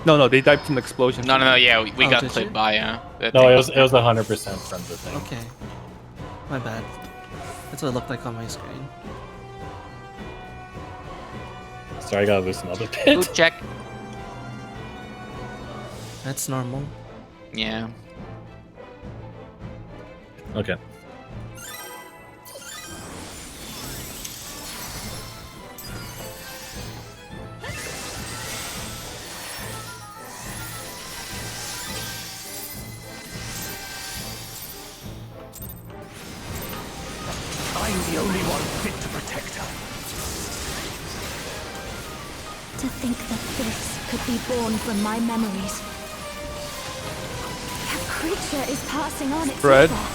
No, they died from the explosion. No, yeah, we got did clipped you? by, yeah. No, it was 100% from the thing. Okay. My bad. That's what it looked like on my screen. Sorry, I gotta loosen up a bit. Good check. That's normal. Yeah. Okay. I'm the only one fit to protect her. To think that this could be born from my memories. That creature is passing on its Fred. power.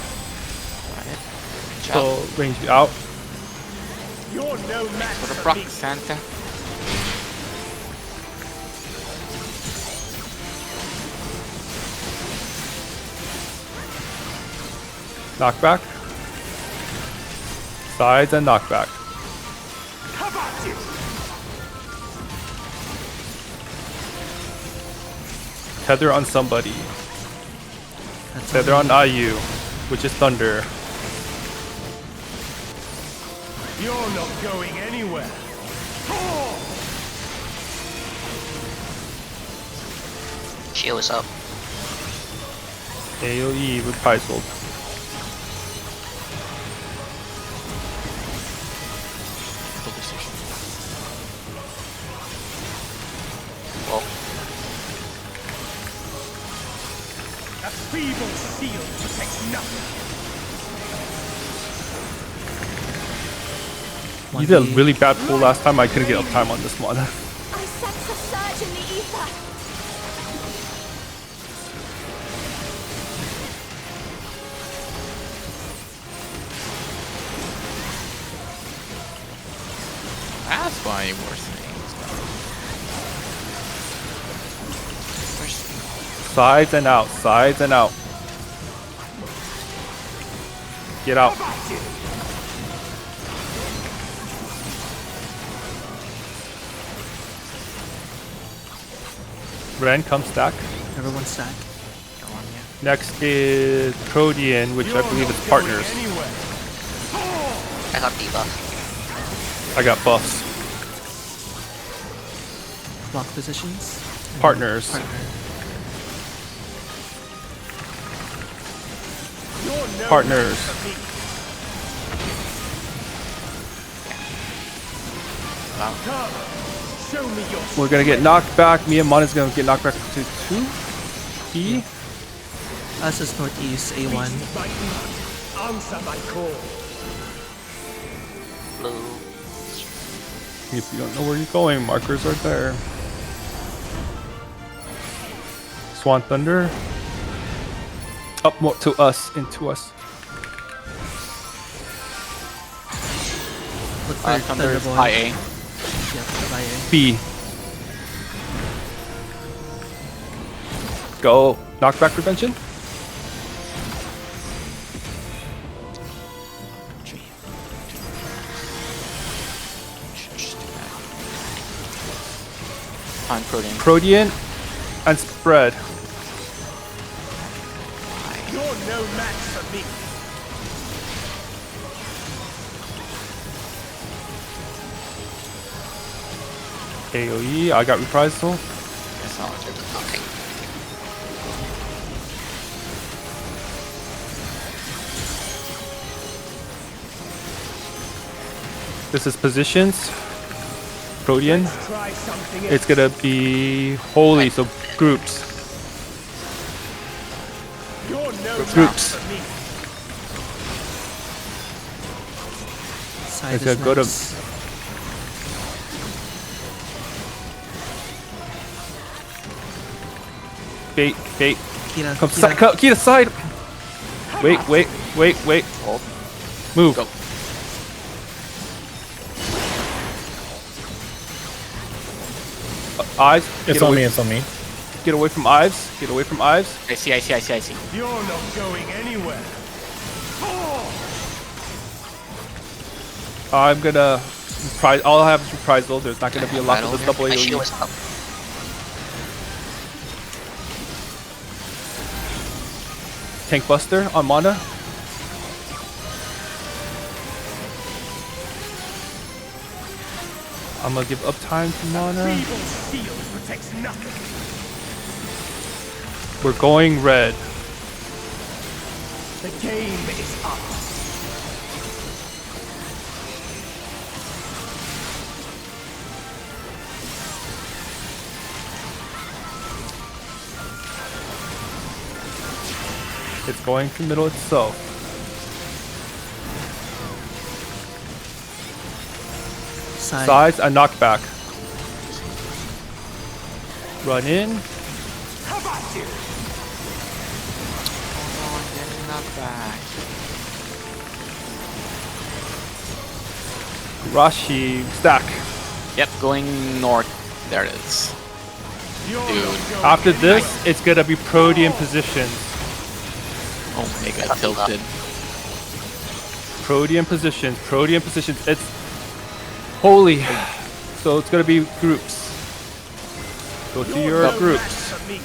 So range you out. You're no match For the for proc, me. Santa. Knockback. Sides and knockback. How about you? Tether on somebody. That's Tether on IU, which is thunder. You're not going anywhere. Shield is up. AoE reprisal. Well, A feeble shield protects nothing. You did a really bad pull last time. I couldn't get uptime on this one. I sense a surge in the ether. That's why you were saying Sides and out. Sides and out. Get out. Ren, come stack. Everyone stack. Next is Protean, which I believe is partners. I got debuff. I got buffs. Block positions. Partners. Partner. Partners. Show me your We're gonna get knocked back. Me and Mana's gonna get knocked back to 2. E. Us is northeast, A1. answer my call. Blue. If you don't know where you're going, markers are there. Swan Thunder. Up more to us, into us. Look for Thunder is Thunderbolt. high A. Yeah, by A. B. Go. Knockback prevention. On Protean. Protean and spread. You're no match for me. AoE. I got reprisal. That's not what Okay. This is positions. Protean. Try something else. It's gonna be holy, so groups. You're no match Groups. for me. Side It's is gonna go to next. bait. Kira, Come Kira. side. Key to side. Wait. Hold. Move. Go. Ives. It's Get on away, me, it's on me. get away from Ives. Get away from Ives. I see. You're not going anywhere. I'm gonna reprise. All I have is reprisal. There's not gonna be a lot of this double My AoE. shield is up. Tank Buster on Mana. I'm gonna give uptime to Mana. Feeble steel protects nothing. We're going red. The game is up. It's going to middle itself. Side. Sides and knockback. Run in. How about you? Oh, I'm getting knocked back. Garashi stack. Yep, going north. There it is. You're Dude. not going After this, anywhere. it's gonna be Protean positions. Oh, mega tilted. Protean positions. Protean positions. It's holy. So it's gonna be groups. Go to You're your no match groups. for me.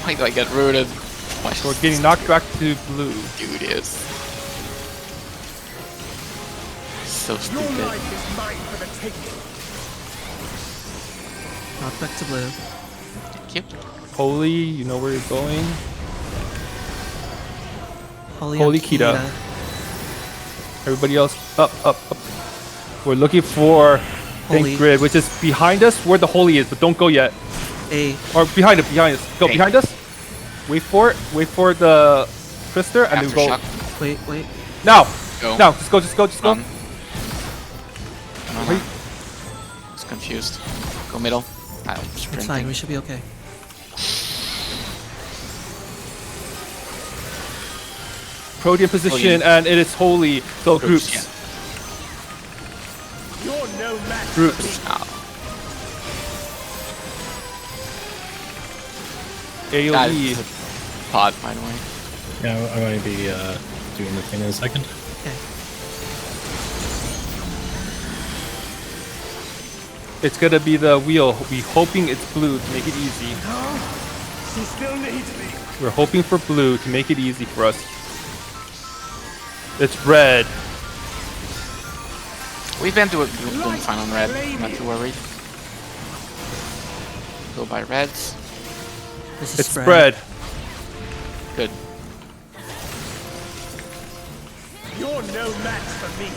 Why do I get rooted? Why So we're getting knocked back to blue. Dude is so Your stupid. life is mine for the taking. Knock back to blue. Thank you. Holy, you know where you're going. Holy Kita. Everybody else, up, up, up. We're looking for Holy. Tank Grid, which is behind us where the Holy is, but don't go yet. A. Or behind it, behind us. Go Hey. behind us. Wait for it. Wait for the Twister, and then go. Aftershock. Wait, wait. Now! Go. Now! Just go, just go, just go. No, no. Wait. I was confused. Go middle. I'm It's sprinting. fine. We should be okay. Protean position, and it is Holy. So groups. Yeah. You're no match Groups. for me. Oh, that AoE. is a pod, by the way. Yeah, I'm going to be doing the thing in a second. Okay. It's gonna be the wheel. We're hoping it's blue to make it easy. She still needs me. We're hoping for blue to make it easy for us. It's red. We've been doing fine on red. Not too worried. Go by reds. This is It's spread. Good. You're no match for me.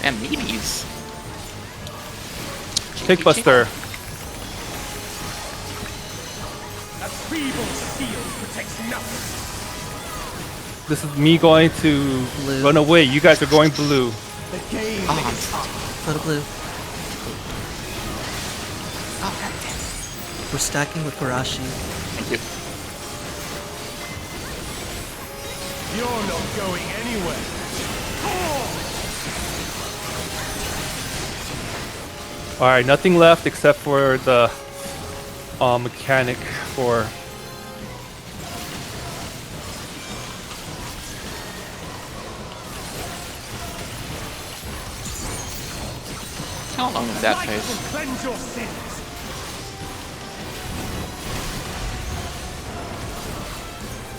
And meaties. Tank Buster. A feeble steel protects nothing. This is me going to Blue. run away. You guys are going blue. The game Oh, is up. Go to blue. oh goddamn. We're stacking with Garashi. Thank you. You're not going anywhere. All right, nothing left except for the mechanic for. How long is that Light pace? will cleanse your sins.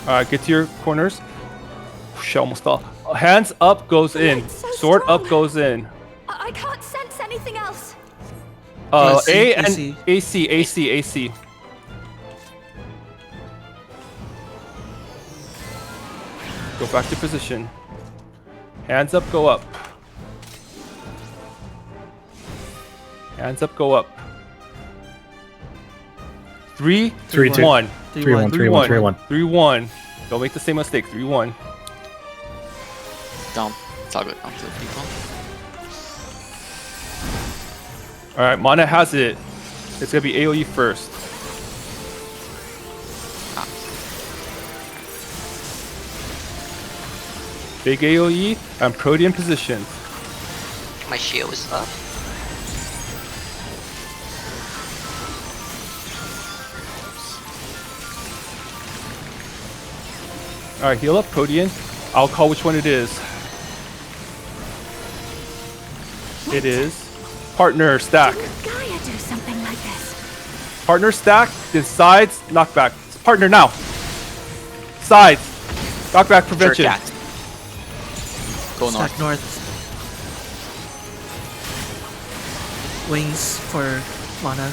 All right, get to your corners. She almost fell. Hands up goes in. It's so Sword up strong. goes in. I can't sense anything else. AC, A and AC. AC, AC, AC. Go back to position. Hands up, go up. Hands up, go up. 3, 3, 2. 1. 3, 1, 3, 1, 3, 1. 3, 1. Don't make the same mistake. 3, 1. Don't. It's all good. Don't kill people. Alright, Mana has it. It's gonna be AoE first. Ah. Big AoE and Protean position. My shield is up. Alright, heal up Protean. I'll call which one it is. It is partner stack. Gaia do something like this? Partner stack, then sides, knockback. Partner now. Sides. Knockback prevention. Sure, cat. Go north. Stack north. Wings for mana.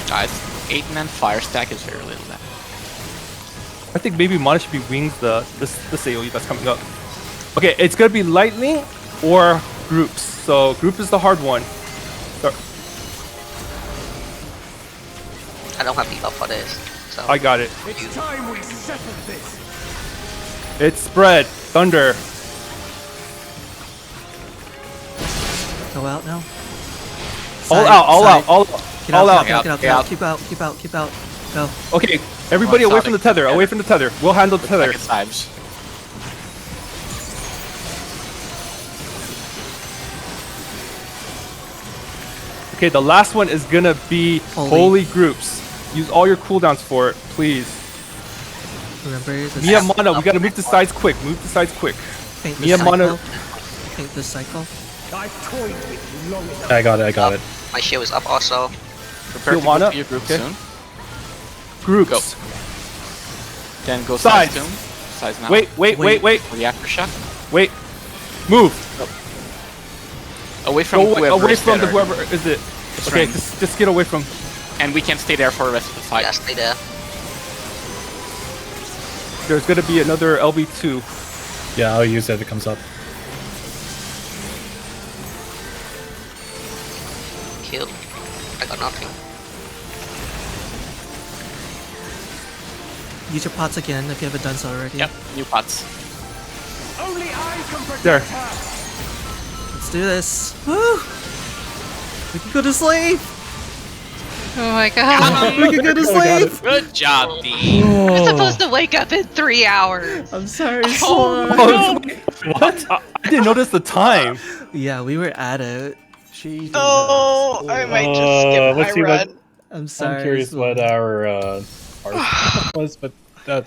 Guys, 8-man fire stack is very little. I think maybe mana should be wings this AoE that's coming up. Okay, it's gonna be lightning or groups. So group is the hard one. So, I don't have debuff for this. So I got it. It's time we settled this. It's spread. Thunder. Go out now. All Side, out, all side. out, all out. Get All out, out. get out, Get get out, out. keep out, keep out, keep out. Go. Okay, everybody away from the tether. Away from the tether. We'll handle the tether. It's Ives. Okay, the last one is gonna be Holy. holy groups. Use all your cooldowns for it, please. Remember this. Mia mana, we gotta move the sides quick. Move the sides quick. Paint Mia this mana. cycle. Paint this cycle. I've toyed with you long enough. I got it. I got it. my shield is up also. Prepare You to wanna? go to your group Okay. soon. Groups. Then go Sides. sides soon. Sides now. Wait. Reactor shock. Wait. Move. Away from Go whoever away is from the better. whoever is it. It's Okay, Ren. just get away from. And we can stay there for the rest of the fight. Yeah, stay there. There's gonna be another LB2. Yeah, I'll use it if it comes up. Kill. I got nothing. Use your pots again if you haven't done so already. Yep, new pots. Only I can protect There. her. Let's do this. Woo! We can go to sleep! Oh my god. We can go to sleep! Good job, D. We're supposed to wake up in 3 hours. I'm sorry, Oh, Swan. Oh, what? I didn't notice the time. Yeah, we were at it. Jesus. Oh, I might just skip let's my see run. I'm sorry. I'm curious Swan. what our was, but